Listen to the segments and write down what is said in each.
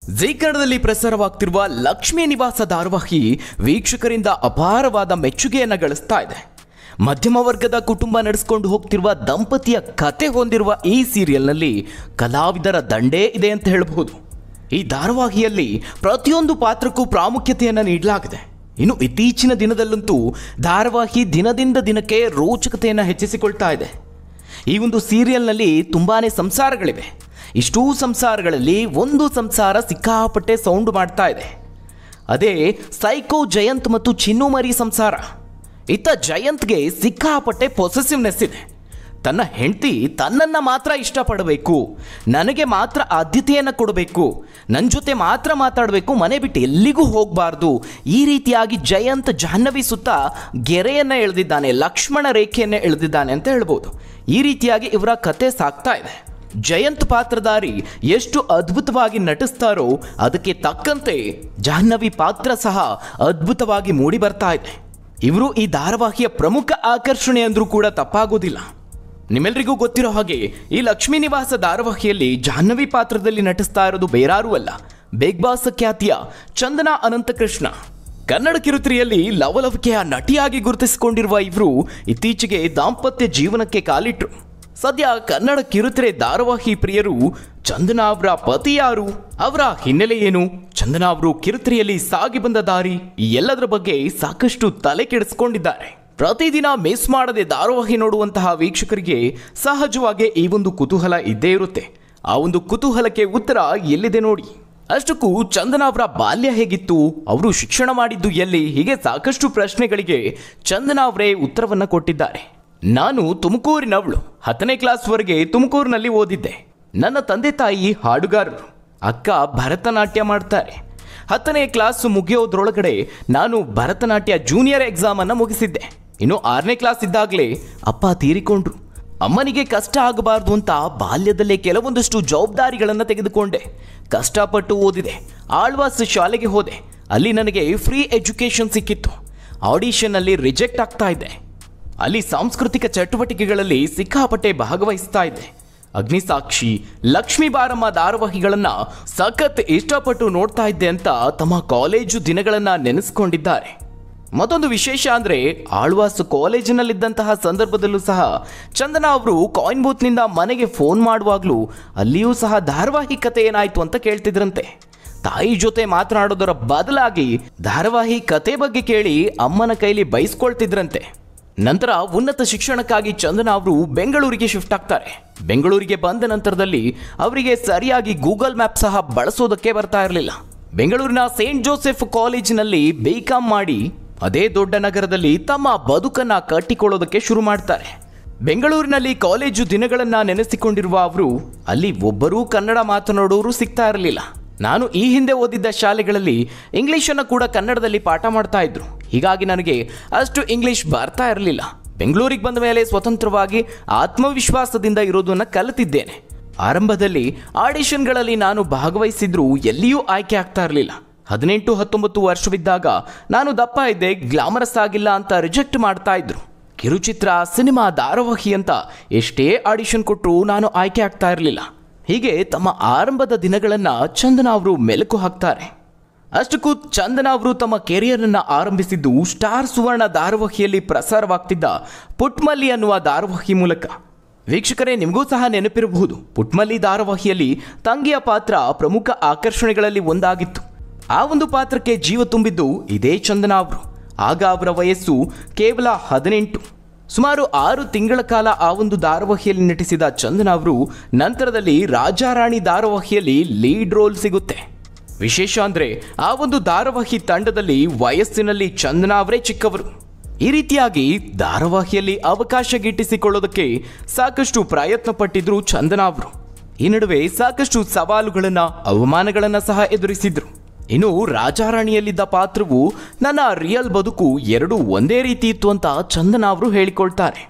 ಜೀ ಕನ್ನಡದಲ್ಲಿ ಪ್ರಸಾರವಾಗ್ತಿರುವ ಲಕ್ಷ್ಮೀ ನಿವಾಸ ಧಾರಾವಾಹಿ ವೀಕ್ಷಕರಿಂದ ಅಪಾರವಾದ ಮೆಚ್ಚುಗೆಯನ್ನು ಗಳಿಸ್ತಾ ಇದೆ. ಮಧ್ಯಮ ವರ್ಗದ ಕುಟುಂಬ ನಡೆಸಿಕೊಂಡು ಹೋಗ್ತಿರುವ ದಂಪತಿಯ ಕತೆ ಹೊಂದಿರುವ ಈ ಸೀರಿಯಲ್ನಲ್ಲಿ ಕಲಾವಿದರ ದಂಡೇ ಇದೆ ಅಂತ ಹೇಳಬಹುದು. ಈ ಧಾರಾವಾಹಿಯಲ್ಲಿ ಪ್ರತಿಯೊಂದು ಪಾತ್ರಕ್ಕೂ ಪ್ರಾಮುಖ್ಯತೆಯನ್ನು ನೀಡಲಾಗಿದೆ. ಇನ್ನು ಇತ್ತೀಚಿನ ದಿನದಲ್ಲಂತೂ ಧಾರಾವಾಹಿ ದಿನದಿಂದ ದಿನಕ್ಕೆ ರೋಚಕತೆಯನ್ನು ಹೆಚ್ಚಿಸಿಕೊಳ್ತಾ ಇದೆ. ಈ ಒಂದು ಸೀರಿಯಲ್ನಲ್ಲಿ ತುಂಬಾನೇ ಸಂಸಾರಗಳಿವೆ. ಇಷ್ಟೂ ಸಂಸಾರಗಳಲ್ಲಿ ಒಂದು ಸಂಸಾರ ಸಿಕ್ಕಾಪಟ್ಟೆ ಸೌಂಡು ಮಾಡ್ತಾ ಇದೆ. ಅದೇ ಸೈಕೋ ಜಯಂತ್ ಮತ್ತು ಚಿನ್ನು ಮರಿ ಸಂಸಾರ. ಇತ್ತ ಜಯಂತ್ಗೆ ಸಿಕ್ಕಾಪಟ್ಟೆ ಪೊಸೆಸಿವ್ನೆಸ್ ಇದೆ. ತನ್ನ ಹೆಂಡತಿ ತನ್ನನ್ನು ಮಾತ್ರ ಇಷ್ಟಪಡಬೇಕು, ನನಗೆ ಮಾತ್ರ ಆದ್ಯತೆಯನ್ನು ಕೊಡಬೇಕು, ನನ್ನ ಜೊತೆ ಮಾತ್ರ ಮಾತಾಡಬೇಕು, ಮನೆ ಬಿಟ್ಟು ಎಲ್ಲಿಗೂ ಹೋಗಬಾರ್ದು. ಈ ರೀತಿಯಾಗಿ ಜಯಂತ್ ಜಾಹ್ನವಿ ಸುತ್ತ ಗೆರೆಯನ್ನು ಎಳೆದಿದ್ದಾನೆ, ಲಕ್ಷ್ಮಣ ರೇಖೆಯನ್ನು ಎಳೆದಿದ್ದಾನೆ ಅಂತ ಹೇಳ್ಬೋದು. ಈ ರೀತಿಯಾಗಿ ಇವರ ಕತೆ ಸಾಗ್ತಾ ಇದೆ. ಜಯಂತ್ ಪಾತ್ರಧಾರಿ ಎಷ್ಟು ಅದ್ಭುತವಾಗಿ ನಟಿಸ್ತಾರೋ ಅದಕ್ಕೆ ತಕ್ಕಂತೆ ಜಾಹ್ನವಿ ಪಾತ್ರ ಸಹ ಅದ್ಭುತವಾಗಿ ಮೂಡಿ ಬರ್ತಾ ಇದೆ. ಇವರು ಈ ಧಾರಾವಾಹಿಯ ಪ್ರಮುಖ ಆಕರ್ಷಣೆ ಅಂದ್ರೂ ಕೂಡ ತಪ್ಪಾಗೋದಿಲ್ಲ. ನಿಮ್ಮೆಲ್ಲರಿಗೂ ಗೊತ್ತಿರೋ ಹಾಗೆ ಈ ಲಕ್ಷ್ಮೀ ನಿವಾಸ ಧಾರಾವಾಹಿಯಲ್ಲಿ ಜಾಹ್ನವಿ ಪಾತ್ರದಲ್ಲಿ ನಟಿಸ್ತಾ ಇರೋದು ಬೇರಾರೂ ಅಲ್ಲ, ಬಿಗ್ ಬಾಸ್ ಖ್ಯಾತಿಯ ಚಂದನಾ ಅನಂತಕೃಷ್ಣ. ಕನ್ನಡ ಕಿರುತೆರೆಯಲ್ಲಿ ಲವಲವಿಕೆಯ ನಟಿಯಾಗಿ ಗುರುತಿಸಿಕೊಂಡಿರುವ ಇವರು ಇತ್ತೀಚೆಗೆ ದಾಂಪತ್ಯ ಜೀವನಕ್ಕೆ ಕಾಲಿಟ್ರು. ಸದ್ಯ ಕನ್ನಡ ಕಿರುತೆರೆ ಧಾರಾವಾಹಿ ಪ್ರಿಯರು ಚಂದನಾ ಅವರ ಪತಿ ಯಾರು, ಅವರ ಹಿನ್ನೆಲೆ ಏನು, ಚಂದನಾ ಅವರು ಕಿರುತೆರೆಯಲ್ಲಿ ಸಾಗಿ ಬಂದ ದಾರಿ, ಈ ಎಲ್ಲದರ ಬಗ್ಗೆ ಸಾಕಷ್ಟು ತಲೆ ಕೆಡಿಸಿಕೊಂಡಿದ್ದಾರೆ. ಪ್ರತಿದಿನ ಮಿಸ್ ಮಾಡದೆ ಧಾರಾವಾಹಿ ನೋಡುವಂತಹ ವೀಕ್ಷಕರಿಗೆ ಸಹಜವಾಗಿ ಈ ಒಂದು ಕುತೂಹಲ ಇದ್ದೇ ಇರುತ್ತೆ. ಆ ಒಂದು ಕುತೂಹಲಕ್ಕೆ ಉತ್ತರ ಎಲ್ಲಿದೆ ನೋಡಿ. ಅಷ್ಟಕ್ಕೂ ಚಂದನಾ ಅವರ ಬಾಲ್ಯ ಹೇಗಿತ್ತು, ಅವರು ಶಿಕ್ಷಣ ಮಾಡಿದ್ದು ಎಲ್ಲಿ, ಹೀಗೆ ಸಾಕಷ್ಟು ಪ್ರಶ್ನೆಗಳಿಗೆ ಚಂದನಾ ಅವರೇ ಉತ್ತರವನ್ನು ಕೊಟ್ಟಿದ್ದಾರೆ. ನಾನು ತುಮಕೂರಿನವಳು, 10ನೇ ಕ್ಲಾಸ್ವರೆಗೆ ತುಮಕೂರಿನಲ್ಲಿ ಓದಿದ್ದೆ. ನನ್ನ ತಂದೆ ತಾಯಿ ಹಾಡುಗಾರರು, ಅಕ್ಕ ಭರತನಾಟ್ಯ ಮಾಡ್ತಾರೆ. 10ನೇ ಕ್ಲಾಸ್ ಮುಗಿಯೋದ್ರೊಳಗಡೆ ನಾನು ಭರತನಾಟ್ಯ ಜೂನಿಯರ್ ಎಕ್ಸಾಮನ್ನು ಮುಗಿಸಿದ್ದೆ. ಇನ್ನು 6ನೇ ಕ್ಲಾಸ್ ಇದ್ದಾಗಲೇ ಅಪ್ಪ ತೀರಿಕೊಂಡ್ರು. ಅಮ್ಮನಿಗೆ ಕಷ್ಟ ಆಗಬಾರ್ದು ಅಂತ ಬಾಲ್ಯದಲ್ಲೇ ಕೆಲವೊಂದಷ್ಟು ಜವಾಬ್ದಾರಿಗಳನ್ನು ತೆಗೆದುಕೊಂಡೆ. ಕಷ್ಟಪಟ್ಟು ಓದಿದೆ. ಆಳ್ವಾಸ್ ಶಾಲೆಗೆ ಹೋದೆ. ಅಲ್ಲಿ ನನಗೆ ಫ್ರೀ ಎಜುಕೇಷನ್ ಸಿಕ್ಕಿತ್ತು. ಆಡಿಷನ್ನಲ್ಲಿ ರಿಜೆಕ್ಟ್ ಆಗ್ತಾ ಇದ್ದೆ. ಅಲ್ಲಿ ಸಾಂಸ್ಕೃತಿಕ ಚಟುವಟಿಕೆಗಳಲ್ಲಿ ಸಿಕ್ಕಾಪಟ್ಟೆ ಭಾಗವಹಿಸ್ತಾ ಇದ್ದೆ. ಅಗ್ನಿಸಾಕ್ಷಿ, ಲಕ್ಷ್ಮೀ ಬಾರಮ್ಮ ಧಾರಾವಾಹಿಗಳನ್ನು ಸಖತ್ ಇಷ್ಟಪಟ್ಟು ನೋಡ್ತಾ ಇದ್ದೆ ಅಂತ ತಮ್ಮ ಕಾಲೇಜು ದಿನಗಳನ್ನು ನೆನೆಸ್ಕೊಂಡಿದ್ದಾರೆ. ಮತ್ತೊಂದು ವಿಶೇಷ ಅಂದರೆ ಆಳ್ವಾಸ್ ಕಾಲೇಜಿನಲ್ಲಿದ್ದಂತಹ ಸಂದರ್ಭದಲ್ಲೂ ಸಹ ಚಂದನಾ ಅವರು ಕಾಯಿನ್ ಬೂತ್ನಿಂದ ಮನೆಗೆ ಫೋನ್ ಮಾಡುವಾಗಲೂ ಅಲ್ಲಿಯೂ ಸಹ ಧಾರಾವಾಹಿ ಕತೆ ಏನಾಯಿತು ಅಂತ ಕೇಳ್ತಿದ್ರಂತೆ. ತಾಯಿ ಜೊತೆ ಮಾತನಾಡೋದರ ಬದಲಾಗಿ ಧಾರಾವಾಹಿ ಕತೆ ಬಗ್ಗೆ ಕೇಳಿ ಅಮ್ಮನ ಕೈಲಿ ಬೈಸ್ಕೊಳ್ತಿದ್ರಂತೆ. ನಂತರ ಉನ್ನತ ಶಿಕ್ಷಣಕ್ಕಾಗಿ ಚಂದನಾ ಅವರು ಬೆಂಗಳೂರಿಗೆ ಶಿಫ್ಟ್ ಆಗ್ತಾರೆ. ಬೆಂಗಳೂರಿಗೆ ಬಂದ ನಂತರದಲ್ಲಿ ಅವರಿಗೆ ಸರಿಯಾಗಿ ಗೂಗಲ್ ಮ್ಯಾಪ್ ಸಹ ಬಳಸೋದಕ್ಕೆ ಬರ್ತಾ ಇರಲಿಲ್ಲ. ಬೆಂಗಳೂರಿನ ಸೇಂಟ್ ಜೋಸೆಫ್ ಕಾಲೇಜಿನಲ್ಲಿ BCom ಮಾಡಿ ಅದೇ ದೊಡ್ಡ ನಗರದಲ್ಲಿ ತಮ್ಮ ಬದುಕನ್ನ ಕಟ್ಟಿಕೊಳ್ಳೋದಕ್ಕೆ ಶುರು ಮಾಡ್ತಾರೆ. ಬೆಂಗಳೂರಿನಲ್ಲಿ ಕಾಲೇಜು ದಿನಗಳನ್ನ ನೆನೆಸಿಕೊಂಡಿರುವ ಅವರು ಅಲ್ಲಿ ಒಬ್ಬರೂ ಕನ್ನಡ ಮಾತನಾಡೋರು ಸಿಗ್ತಾ ಇರಲಿಲ್ಲ. ನಾನು ಈ ಹಿಂದೆ ಓದಿದ್ದ ಶಾಲೆಗಳಲ್ಲಿ ಇಂಗ್ಲಿಷನ್ನು ಕೂಡ ಕನ್ನಡದಲ್ಲಿ ಪಾಠ ಮಾಡ್ತಾ ಇದ್ರು. ಹೀಗಾಗಿ ನನಗೆ ಅಷ್ಟು ಇಂಗ್ಲಿಷ್ ಬರ್ತಾ ಇರಲಿಲ್ಲ. ಬೆಂಗಳೂರಿಗೆ ಬಂದ ಮೇಲೆ ಸ್ವತಂತ್ರವಾಗಿ ಆತ್ಮವಿಶ್ವಾಸದಿಂದ ಇರೋದನ್ನು ಕಲಿತಿದ್ದೇನೆ. ಆರಂಭದಲ್ಲಿ ಆಡಿಷನ್ಗಳಲ್ಲಿ ನಾನು ಭಾಗವಹಿಸಿದ್ರೂ ಎಲ್ಲಿಯೂ ಆಯ್ಕೆ ಆಗ್ತಾ ಇರಲಿಲ್ಲ. 18-19 ವರ್ಷವಿದ್ದಾಗ ನಾನು ದಪ್ಪ ಇದ್ದೆ, ಗ್ಲಾಮರಸ್ ಆಗಿಲ್ಲ ಅಂತ ರಿಜೆಕ್ಟ್ ಮಾಡ್ತಾ ಇದ್ರು. ಕಿರುಚಿತ್ರ, ಸಿನಿಮಾ, ಧಾರಾವಾಹಿ ಅಂತ ಎಷ್ಟೇ ಆಡಿಷನ್ ಕೊಟ್ಟರೂ ನಾನು ಆಯ್ಕೆ ಆಗ್ತಾ ಇರಲಿಲ್ಲ. ಹೀಗೆ ತಮ್ಮ ಆರಂಭದ ದಿನಗಳನ್ನು ಚಂದನಾ ಅವರು ಮೆಲುಕು ಹಾಕ್ತಾರೆ. ಅಷ್ಟಕ್ಕೂ ಚಂದನಾ ಅವರು ತಮ್ಮ ಕೆರಿಯರನ್ನು ಆರಂಭಿಸಿದ್ದು ಸ್ಟಾರ್ ಸುವರ್ಣ ಧಾರಾವಾಹಿಯಲ್ಲಿ ಪ್ರಸಾರವಾಗ್ತಿದ್ದ ಪುಟ್ಮಲ್ಲಿ ಅನ್ನುವ ಧಾರಾವಾಹಿ ಮೂಲಕ. ವೀಕ್ಷಕರೇ, ನಿಮಗೂ ಸಹ ನೆನಪಿರಬಹುದು, ಪುಟ್ಮಲ್ಲಿ ಧಾರಾವಾಹಿಯಲ್ಲಿ ತಂಗಿಯ ಪಾತ್ರ ಪ್ರಮುಖ ಆಕರ್ಷಣೆಗಳಲ್ಲಿ ಒಂದಾಗಿತ್ತು. ಆ ಒಂದು ಪಾತ್ರಕ್ಕೆ ಜೀವ ತುಂಬಿದ್ದು ಇದೇ ಚಂದನಾ ಅವರು. ಆಗ ಅವರ ವಯಸ್ಸು ಕೇವಲ 18. ಸುಮಾರು 6 ತಿಂಗಳ ಕಾಲ ಆ ಒಂದು ಧಾರಾವಾಹಿಯಲ್ಲಿ ನಟಿಸಿದ ಚಂದನಾ ಅವರು ನಂತರದಲ್ಲಿ ರಾಜಾರಾಣಿ ಧಾರಾವಾಹಿಯಲ್ಲಿ ಲೀಡ್ ರೋಲ್ ಸಿಗುತ್ತೆ. ವಿಶೇಷ ಅಂದರೆ ಆ ಒಂದು ಧಾರಾವಾಹಿ ತಂಡದಲ್ಲಿ ವಯಸ್ಸಿನಲ್ಲಿ ಚಂದನಾ ಅವರೇ ಚಿಕ್ಕವರು. ಈ ರೀತಿಯಾಗಿ ಧಾರಾವಾಹಿಯಲ್ಲಿ ಅವಕಾಶ ಗಿಟ್ಟಿಸಿಕೊಳ್ಳೋದಕ್ಕೆ ಸಾಕಷ್ಟು ಪ್ರಯತ್ನ ಪಟ್ಟಿದ್ರು ಚಂದನಾ ಅವರು. ಈ ನಡುವೆ ಸಾಕಷ್ಟು ಸವಾಲುಗಳನ್ನು, ಅವಮಾನಗಳನ್ನು ಸಹ ಎದುರಿಸಿದ್ರು. ಇನ್ನು ರಾಜಾರಾಣಿಯಲ್ಲಿದ್ದ ಪಾತ್ರವು ನನ್ನ ರಿಯಲ್ ಬದುಕು ಎರಡೂ ಒಂದೇ ರೀತಿ ಇತ್ತು ಅಂತ ಚಂದನಾ ಅವರು ಹೇಳಿಕೊಳ್ತಾರೆ.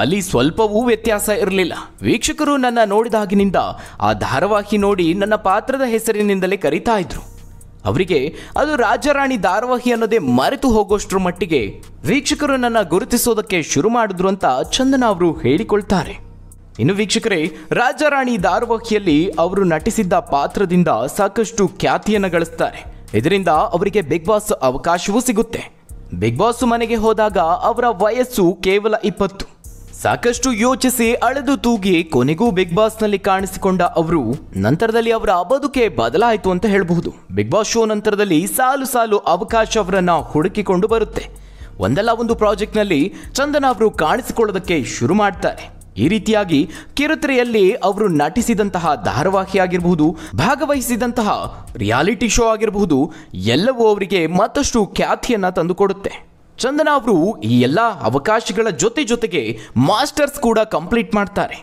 ಅಲ್ಲಿ ಸ್ವಲ್ಪವೂ ವ್ಯತ್ಯಾಸ ಇರಲಿಲ್ಲ. ವೀಕ್ಷಕರು ನನ್ನ ನೋಡಿದಾಗಿನಿಂದ ಆ ಧಾರಾವಾಹಿ ನೋಡಿ ನನ್ನ ಪಾತ್ರದ ಹೆಸರಿನಿಂದಲೇ ಕರೀತಾ ಇದ್ರು. ಅವರಿಗೆ ಅದು ರಾಜಾರಾಣಿ ಧಾರಾವಾಹಿ ಅನ್ನೋದೇ ಮರೆತು ಹೋಗೋಷ್ಟರ ಮಟ್ಟಿಗೆ ವೀಕ್ಷಕರು ನನ್ನ ಗುರುತಿಸೋದಕ್ಕೆ ಶುರು ಮಾಡಿದ್ರು ಅಂತ ಚಂದನಾ ಅವರು ಹೇಳಿಕೊಳ್ತಾರೆ. ಇನ್ನು ವೀಕ್ಷಕರೇ, ರಾಜಾರಾಣಿ ಧಾರಾವಾಹಿಯಲ್ಲಿ ಅವರು ನಟಿಸಿದ್ದ ಪಾತ್ರದಿಂದ ಸಾಕಷ್ಟು ಖ್ಯಾತಿಯನ್ನು ಗಳಿಸ್ತಾರೆ. ಇದರಿಂದ ಅವರಿಗೆ ಬಿಗ್ ಬಾಸ್ ಅವಕಾಶವೂ ಸಿಗುತ್ತೆ. ಬಿಗ್ ಬಾಸ್ ಮನೆಗೆ ಹೋದಾಗ ಅವರ ವಯಸ್ಸು ಕೇವಲ 20. ಸಾಕಷ್ಟು ಯೋಚಿಸಿ ಅಳೆದು ತೂಗಿ ಕೊನೆಗೂ ಬಿಗ್ ಬಾಸ್ನಲ್ಲಿ ಕಾಣಿಸಿಕೊಂಡ ಅವರು ನಂತರದಲ್ಲಿ ಅವರ ಬದುಕೆ ಬದಲಾಯಿತು ಅಂತ ಹೇಳಬಹುದು. ಬಿಗ್ ಬಾಸ್ ಶೋ ನಂತರದಲ್ಲಿ ಸಾಲು ಸಾಲು ಅವಕಾಶ ಅವರನ್ನ ಹುಡುಕಿಕೊಂಡು ಬರುತ್ತೆ. ಒಂದಲ್ಲ ಒಂದು ಪ್ರಾಜೆಕ್ಟ್ನಲ್ಲಿ ಚಂದನ ಅವರು ಕಾಣಿಸಿಕೊಳ್ಳೋದಕ್ಕೆ ಶುರು ಮಾಡ್ತಾರೆ. ಈ ರೀತಿಯಾಗಿ ಕಿರುತೆರೆಯಲ್ಲಿ ಅವರು ನಟಿಸಿದಂತಹ ಧಾರಾವಾಹಿ ಆಗಿರಬಹುದು, ಭಾಗವಹಿಸಿದಂತಹ ರಿಯಾಲಿಟಿ ಶೋ ಆಗಿರಬಹುದು, ಎಲ್ಲವೂ ಅವರಿಗೆ ಮತ್ತಷ್ಟು ಖ್ಯಾತಿಯನ್ನ ತಂದುಕೊಡುತ್ತೆ. ಚಂದನ ಅವರು ಈ ಎಲ್ಲ ಅವಕಾಶಗಳ ಜೊತೆಗೆ ಮಾಸ್ಟರ್ಸ್ ಕೂಡ ಕಂಪ್ಲೀಟ್ ಮಾಡ್ತಾರೆ.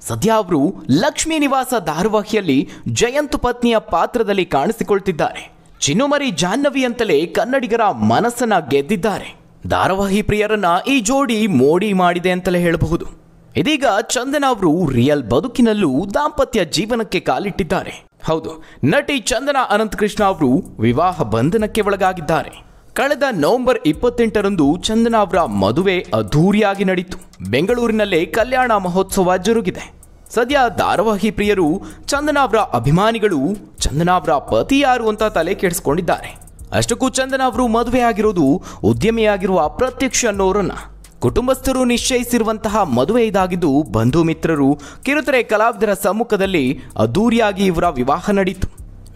ಸದ್ಯ ಅವರು ಲಕ್ಷ್ಮೀ ನಿವಾಸ ಧಾರಾವಾಹಿಯಲ್ಲಿ ಜಯಂತ್ ಪತ್ನಿಯ ಪಾತ್ರದಲ್ಲಿ ಕಾಣಿಸಿಕೊಳ್ತಿದ್ದಾರೆ. ಚಿನ್ನುಮರಿ ಜಾಹ್ನವಿ ಅಂತಲೇ ಕನ್ನಡಿಗರ ಮನಸ್ಸನ್ನ ಗೆದ್ದಿದ್ದಾರೆ. ಧಾರಾವಾಹಿ ಪ್ರಿಯರನ್ನ ಈ ಜೋಡಿ ಮೋಡಿ ಮಾಡಿದೆ ಅಂತಲೇ ಹೇಳಬಹುದು. ಇದೀಗ ಚಂದನ ಅವರು ರಿಯಲ್ ಬದುಕಿನಲ್ಲೂ ದಾಂಪತ್ಯ ಜೀವನಕ್ಕೆ ಕಾಲಿಟ್ಟಿದ್ದಾರೆ. ಹೌದು, ನಟಿ ಚಂದನ ಅನಂತಕೃಷ್ಣ ಅವರು ವಿವಾಹ ಬಂಧನಕ್ಕೆ ಒಳಗಾಗಿದ್ದಾರೆ. ಕಳೆದ ನವೆಂಬರ್ 28ರಂದು ಚಂದನ ಅವರ ಮದುವೆ ಅದ್ಧೂರಿಯಾಗಿ ನಡೆಯಿತು. ಬೆಂಗಳೂರಿನಲ್ಲೇ ಕಲ್ಯಾಣ ಮಹೋತ್ಸವ ಜರುಗಿದೆ. ಸದ್ಯ ಧಾರಾವಾಹಿ ಪ್ರಿಯರು, ಚಂದನ ಅವರ ಅಭಿಮಾನಿಗಳು ಚಂದನ ಅವರ ಪತಿ ಯಾರು ಅಂತ ತಲೆ ಕೆಡಿಸಿಕೊಂಡಿದ್ದಾರೆ. ಅಷ್ಟಕ್ಕೂ ಚಂದನ ಅವರು ಮದುವೆ ಆಗಿರೋದು ಉದ್ಯಮಿಯಾಗಿರುವ ಪ್ರತ್ಯಕ್ಷ ಅನ್ನೋರನ್ನ. ಕುಟುಂಬಸ್ಥರು ನಿಶ್ಚಯಿಸಿರುವಂತಹ ಮದುವೆ ಇದಾಗಿದ್ದು ಬಂಧು ಮಿತ್ರರು, ಕಿರುತೆರೆ ಕಲಾವಿದರ ಸಮ್ಮುಖದಲ್ಲಿ ಅದ್ದೂರಿಯಾಗಿ ಇವರ ವಿವಾಹ ನಡೆಯಿತು.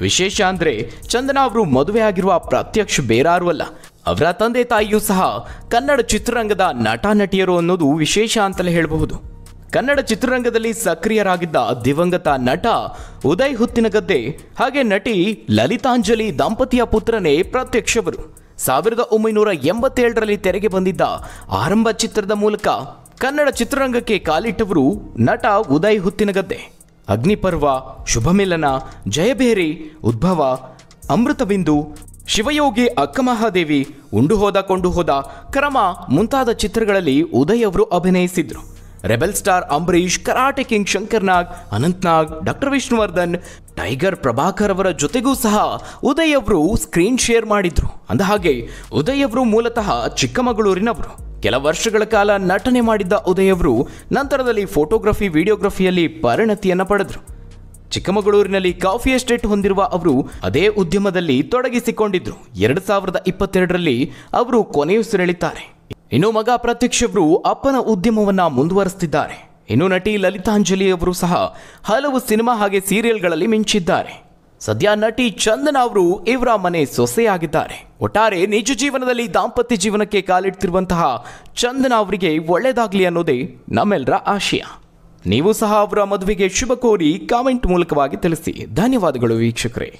ವಿಶೇಷ ಅಂದ್ರೆ ಚಂದನ ಅವರು ಮದುವೆ ಆಗಿರುವ ಪ್ರತ್ಯಕ್ಷ ಬೇರಾರು ಅಲ್ಲ, ಅವರ ತಂದೆ ತಾಯಿಯೂ ಸಹ ಕನ್ನಡ ಚಿತ್ರರಂಗದ ನಟ ನಟಿಯರು ಅನ್ನೋದು ವಿಶೇಷ ಅಂತಲೇ ಹೇಳಬಹುದು. ಕನ್ನಡ ಚಿತ್ರರಂಗದಲ್ಲಿ ಸಕ್ರಿಯರಾಗಿದ್ದ ದಿವಂಗತ ನಟ ಉದಯ್ ಹುತ್ತಿನಗದ್ದೆ ಹಾಗೆ ನಟಿ ಲಲಿತಾಂಜಲಿ ದಂಪತಿಯ ಪುತ್ರನೇ ಪ್ರತ್ಯಕ್ಷವರು. 1987ರಲ್ಲಿ ತೆರೆಗೆ ಬಂದಿದ್ದ ಆರಂಭ ಚಿತ್ರದ ಮೂಲಕ ಕನ್ನಡ ಚಿತ್ರರಂಗಕ್ಕೆ ಕಾಲಿಟ್ಟವರು ನಟ ಉದಯ್ ಹುತ್ತಿನಗದ್ದೆ. ಅಗ್ನಿಪರ್ವ, ಶುಭಮಿಲನ, ಜಯಬೇರಿ, ಉದ್ಭವ, ಅಮೃತಬಿಂದು, ಶಿವಯೋಗಿ, ಅಕ್ಕಮಹಾದೇವಿ, ಉಂಡು ಹೋದ ಕೊಂಡು ಹೋದ, ಕ್ರಮ ಮುಂತಾದ ಚಿತ್ರಗಳಲ್ಲಿ ಉದಯ್ ಅವರು ಅಭಿನಯಿಸಿದ್ರು. Rebel star Ambareesh, karate king Shankarnag, Anantnag, doctor Vishnuvardhan, tiger Prabhakar ಅವರ ಜೊತೆಗೂ ಸಹ ಉದಯ್ ಅವರು ಸ್ಕ್ರೀನ್ ಶೇರ್ ಮಾಡಿದ್ರು. ಅಂದಹಾಗೆ ಉದಯ್ ಅವರು ಮೂಲತಃ ಚಿಕ್ಕಮಗಳೂರಿನವರು. ಕೆಲ ವರ್ಷಗಳ ಕಾಲ ನಟನೆ ಮಾಡಿದ್ದ ಉದಯ್ ಅವರು ನಂತರದಲ್ಲಿ ಫೋಟೋಗ್ರಫಿ, ವಿಡಿಯೋಗ್ರಫಿಯಲ್ಲಿ ಪರಿಣತಿಯನ್ನ ಪಡೆದ್ರು. ಚಿಕ್ಕಮಗಳೂರಿನಲ್ಲಿ ಕಾಫಿ ಎಸ್ಟೇಟ್ ಹೊಂದಿರುವ ಅವರು ಅದೇ ಉದ್ಯಮದಲ್ಲಿ ತೊಡಗಿಸಿಕೊಂಡಿದ್ರು. 2022ರಲ್ಲಿ ಅವರು ಕೊನೆಯುಸಿರೆಳಿತಾರೆ. ಇನ್ನು ಮಗ ಪ್ರತ್ಯಕ್ಷ ಅವರು ಅಪ್ಪನ ಉದ್ಯಮವನ್ನ ಮುಂದುವರಿಸುತ್ತಿದ್ದಾರೆ. ಇನ್ನು ನಟಿ ಲಲಿತಾಂಜಲಿ ಅವರು ಸಹ ಹಲವು ಸಿನಿಮಾ ಹಾಗೆ ಸೀರಿಯಲ್ಗಳಲ್ಲಿ ಮಿಂಚಿದ್ದಾರೆ. ಸದ್ಯ ನಟಿ ಚಂದನ ಅವರು ಇವರ ಮನೆ ಸೊಸೆಯಾಗಿದ್ದಾರೆ. ಒಟ್ಟಾರೆ ನಿಜ ಜೀವನದಲ್ಲಿ ದಾಂಪತ್ಯ ಜೀವನಕ್ಕೆ ಕಾಲಿಡ್ತಿರುವಂತಹ ಚಂದನ ಅವರಿಗೆ ಒಳ್ಳೆಯದಾಗಲಿ ಅನ್ನೋದೇ ನಮ್ಮೆಲ್ಲರ ಆಶಯ. ನೀವು ಸಹ ಅವರ ಮದುವೆಗೆ ಶುಭ ಕೋರಿ ಕಾಮೆಂಟ್ ಮೂಲಕವಾಗಿ ತಿಳಿಸಿ. ಧನ್ಯವಾದಗಳು ವೀಕ್ಷಕರೇ.